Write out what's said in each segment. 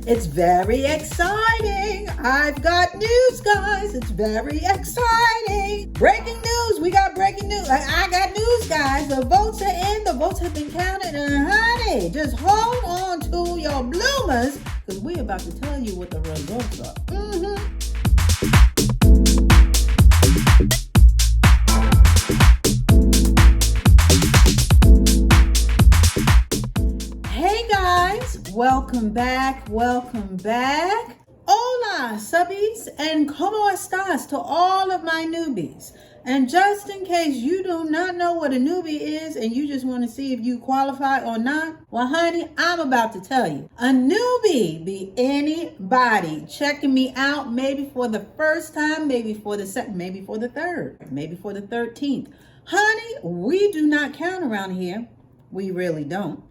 It's very exciting. I've got news, guys. It's very exciting. Breaking news. We got breaking news. I got news, guys. The votes are in. The votes have been counted. And honey, just hold on to your bloomers because we're about to tell you what the results are. Welcome back. Hola, subbies, and como estas to all of my newbies. And just in case you do not know what a newbie is and you just want to see if you qualify or not, well, honey, I'm about to tell you. A newbie be anybody checking me out maybe for the first time, maybe for the second, maybe for the third, maybe for the 13th. Honey, we do not count around here. We really don't.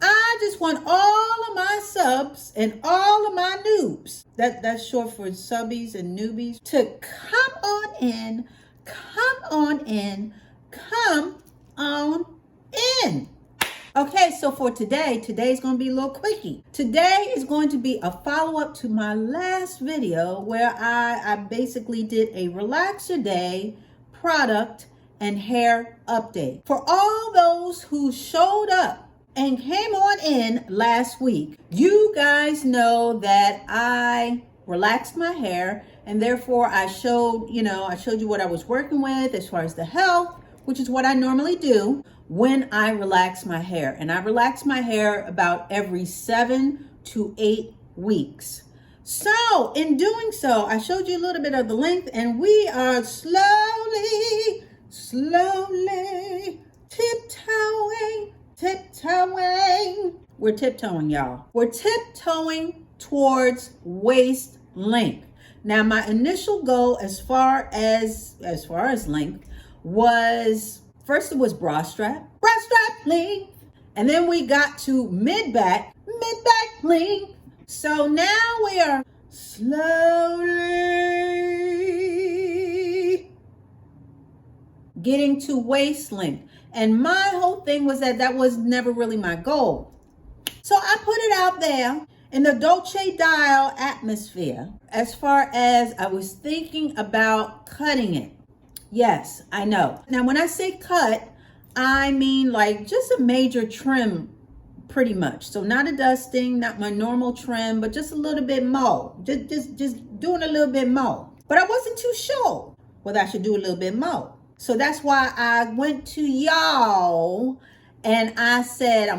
I just want all of my subs and all of my noobs, that's short for subbies and newbies, to come on in. Okay, so for today's going to be a little quickie. Today is going to be a follow-up to my last video where I basically did a relax your day product and hair update. For all those who showed up and came on in last week, you guys know that I relaxed my hair and therefore I showed you what I was working with as far as the health, which is what I normally do when I relax my hair. And I relax my hair about every 7 to 8 weeks. So in doing so, I showed you a little bit of the length and we are slowly tiptoeing. We're tiptoeing, y'all. We're tiptoeing towards waist length. Now, my initial goal as far as length was, first it was bra strap length, and then we got to mid back length. So now we are slowly getting to waist length. And my whole thing was that was never really my goal. So I put it out there in the Dolce Dial atmosphere as far as I was thinking about cutting it. Yes, I know. Now, when I say cut, I mean like just a major trim pretty much. So not a dusting, not my normal trim, but just a little bit more. Just doing a little bit more. But I wasn't too sure whether I should do a little bit more. So that's why I went to y'all and I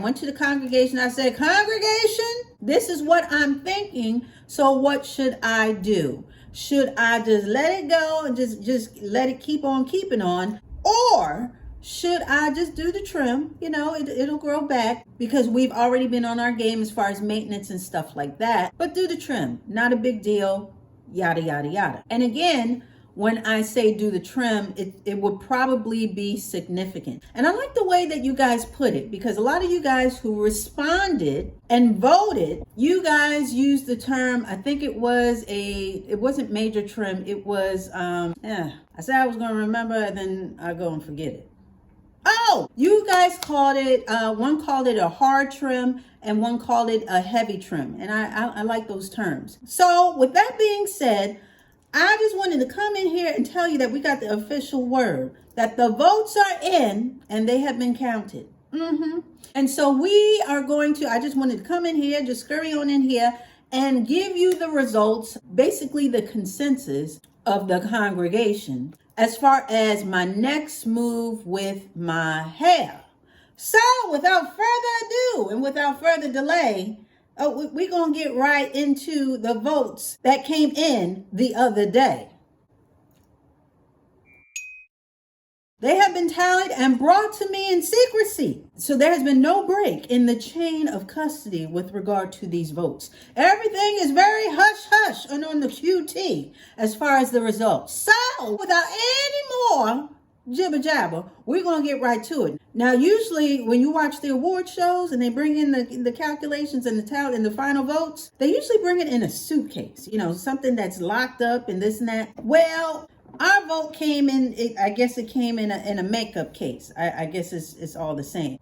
went to the congregation. I said, congregation, this is what I'm thinking. So what should I do? Should I just let it go and just let it keep on keeping on? Or should I just do the trim? It'll grow back because we've already been on our game as far as maintenance and stuff like that. But do the trim, not a big deal, yada, yada, yada. And again, when I say do the trim, it would probably be significant. And I like the way that you guys put it because a lot of you guys who responded and voted, you guys used the term, I think it wasn't major trim. It was, I said I was going to remember and then I go and forget it. Oh, you guys called it, one called it a hard trim and one called it a heavy trim. And I like those terms. So with that being said, I just wanted to come in here and tell you that we got the official word that the votes are in and they have been counted. And so we are going to, I just wanted to come in here, just scurry on in here and give you the results, basically the consensus of the congregation as far as my next move with my hair. So without further ado and without further delay, we're going to get right into the votes that came in the other day. They have been tallied and brought to me in secrecy. So there has been no break in the chain of custody with regard to these votes. Everything is very hush-hush and on the QT as far as the results. So without any more jibber-jabber, we're going to get right to it. Now, usually when you watch the award shows and they bring in the calculations and the final votes, they usually bring it in a suitcase, something that's locked up and this and that. Well, our vote came in, I guess it came in a makeup case. I guess it's all the same.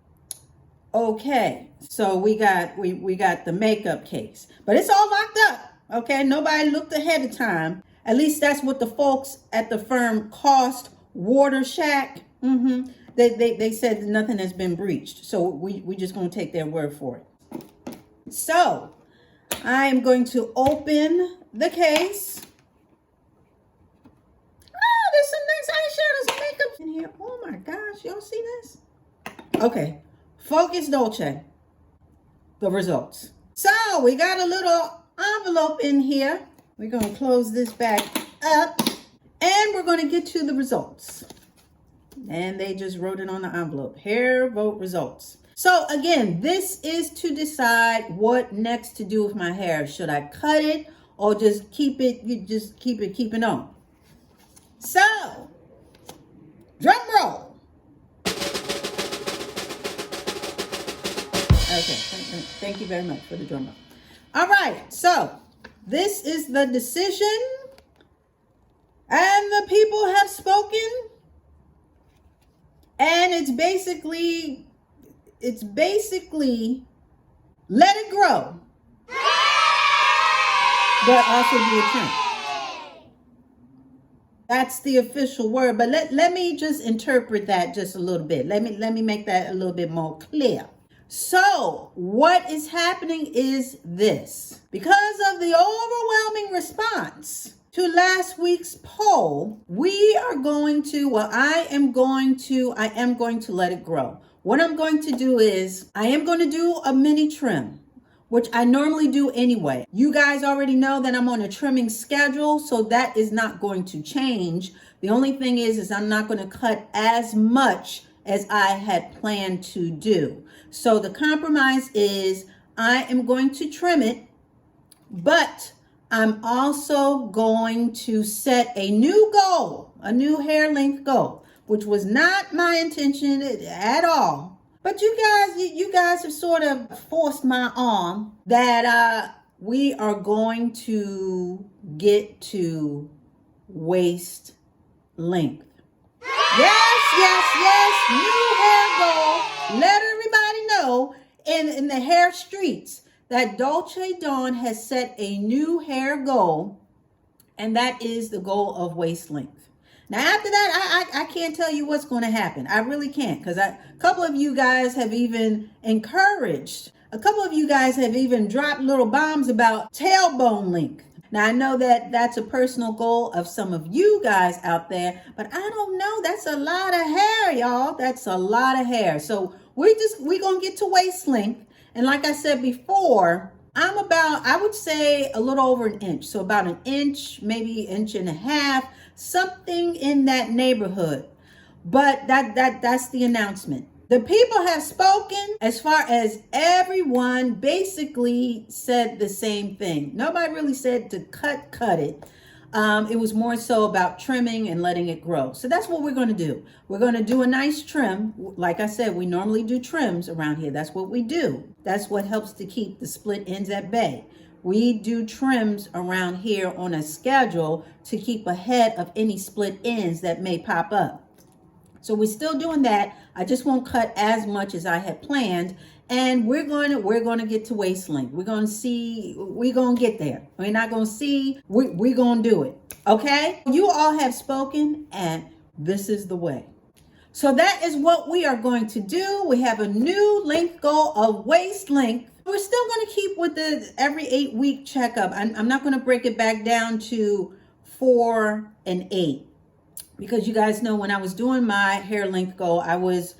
Okay, so we got the makeup case, but it's all locked up. Okay, nobody looked ahead of time. At least that's what the folks at the firm Cost Water Shack. They said that nothing has been breached, so we just gonna take their word for it. So I am going to open the case. Oh, there's some nice eyeshadows and makeup in here. Oh my gosh, y'all see this? Okay, Focus Dolce, the results. So we got a little envelope in here. We're going to close this back up and we're going to get to the results. And they just wrote it on the envelope. Hair vote results. So again, this is to decide what next to do with my hair. Should I cut it or just keep it keeping on? So, drum roll. Okay, thank you very much for the drum roll. All right, so this is the decision, and the people have spoken, and it's basically let it grow, but also do a trim. That's the official word, but let me just interpret that just a little bit. Let me make that a little bit more clear. So what is happening is this. Because of the overwhelming response to last week's poll, we are going to, well, I am going to let it grow. What I'm going to do is I am going to do a mini trim, which I normally do anyway. You guys already know that I'm on a trimming schedule, so that is not going to change. The only thing is I'm not going to cut as much as I had planned to do. So the compromise is I am going to trim it, but I'm also going to set a new goal, a new hair length goal, which was not my intention at all. But you guys have sort of forced my arm that we are going to get to waist length. Yes, new hair goal. Let everybody know in the hair streets that Dolce Dawn has set a new hair goal, and that is the goal of waist length. Now, after that, I can't tell you what's going to happen. I really can't, because a couple of you guys have even encouraged. A couple of you guys have even dropped little bombs about tailbone length. Now, I know that that's a personal goal of some of you guys out there, but I don't know. That's a lot of hair, y'all. That's a lot of hair. So we're going to get to waist length. And like I said before, I'm about, I would say a little over an inch. So about an inch, maybe inch and a half, something in that neighborhood. But that's the announcement. The people have spoken. As far as everyone basically said the same thing. Nobody really said to cut it. It was more so about trimming and letting it grow. So that's what we're going to do. We're going to do a nice trim. Like I said, we normally do trims around here. That's what we do. That's what helps to keep the split ends at bay. We do trims around here on a schedule to keep ahead of any split ends that may pop up. So we're still doing that. I just won't cut as much as I had planned. And we're going to get to waist length. We're going to see, we're going to get there. We're not going to see, we're going to do it. Okay? You all have spoken, and this is the way. So that is what we are going to do. We have a new length goal of waist length. We're still going to keep with the every 8-week checkup. I'm not going to break it back down to 4 and 8. Because you guys know when I was doing my hair length goal, I was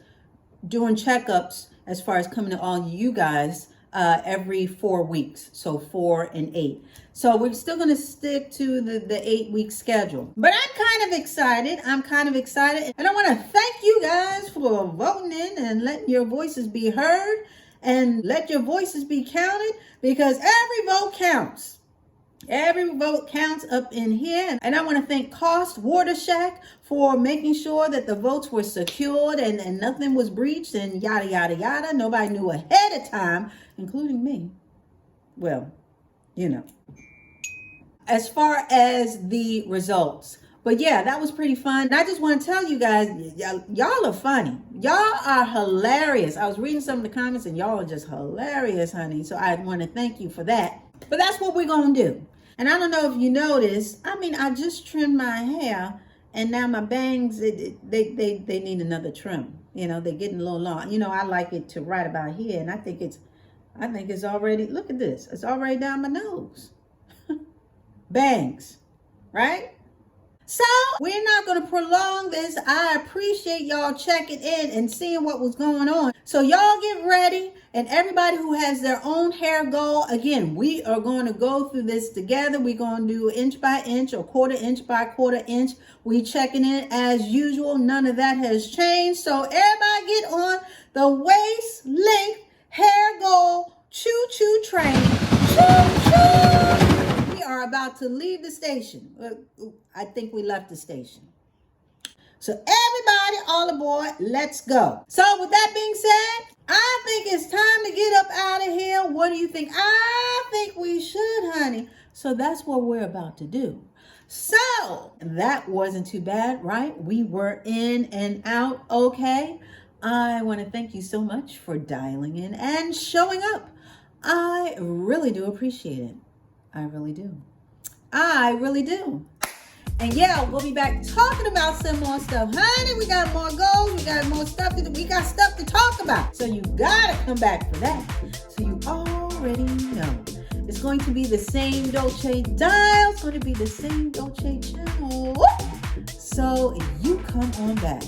doing checkups as far as coming to all you guys every 4 weeks. So 4 and 8. So we're still going to stick to the 8-week schedule. But I'm kind of excited. And I want to thank you guys for voting in and letting your voices be heard and let your voices be counted, because every vote counts. Every vote counts up in here. And I want to thank Cost Water Shack for making sure that the votes were secured and nothing was breached and yada, yada, yada. Nobody knew ahead of time, including me. Well, you know. As far as the results, But yeah, that was pretty fun. And I just want to tell you guys, y'all are funny. Y'all are hilarious. I was reading some of the comments and y'all are just hilarious, honey. So I want to thank you for that. But that's what we're going to do. And I don't know if you noticed, I mean, I just trimmed my hair and now my bangs, they need another trim. You know, they're getting a little long. You know, I like it to right about here. And I think it's already, look at this. It's already down my nose. Bangs, right? So we're not going to prolong this. I appreciate y'all checking in and seeing what was going on. So y'all get ready, and everybody who has their own hair goal, again, we are going to go through this together. We're going to do inch by inch or quarter inch by quarter inch. We checking in as usual. None of that has changed. So everybody get on the waist length hair goal choo-choo train. Choo-choo! We are about to leave the station. I think we left the station. So everybody all aboard, let's go. So with that being said, I think it's time to get up out of here. What do you think? I think we should, honey. So that's what we're about to do. So that wasn't too bad, right? We were in and out okay. I want to thank you so much for dialing in and showing up. I really do appreciate it. I really do. I really do. And yeah, we'll be back talking about some more stuff. Honey, we got more goals. We got more stuff to do. We got stuff to talk about. So you gotta come back for that. So you already know. It's going to be the same Dolce dial. It's going to be the same Dolce channel. So you come on back.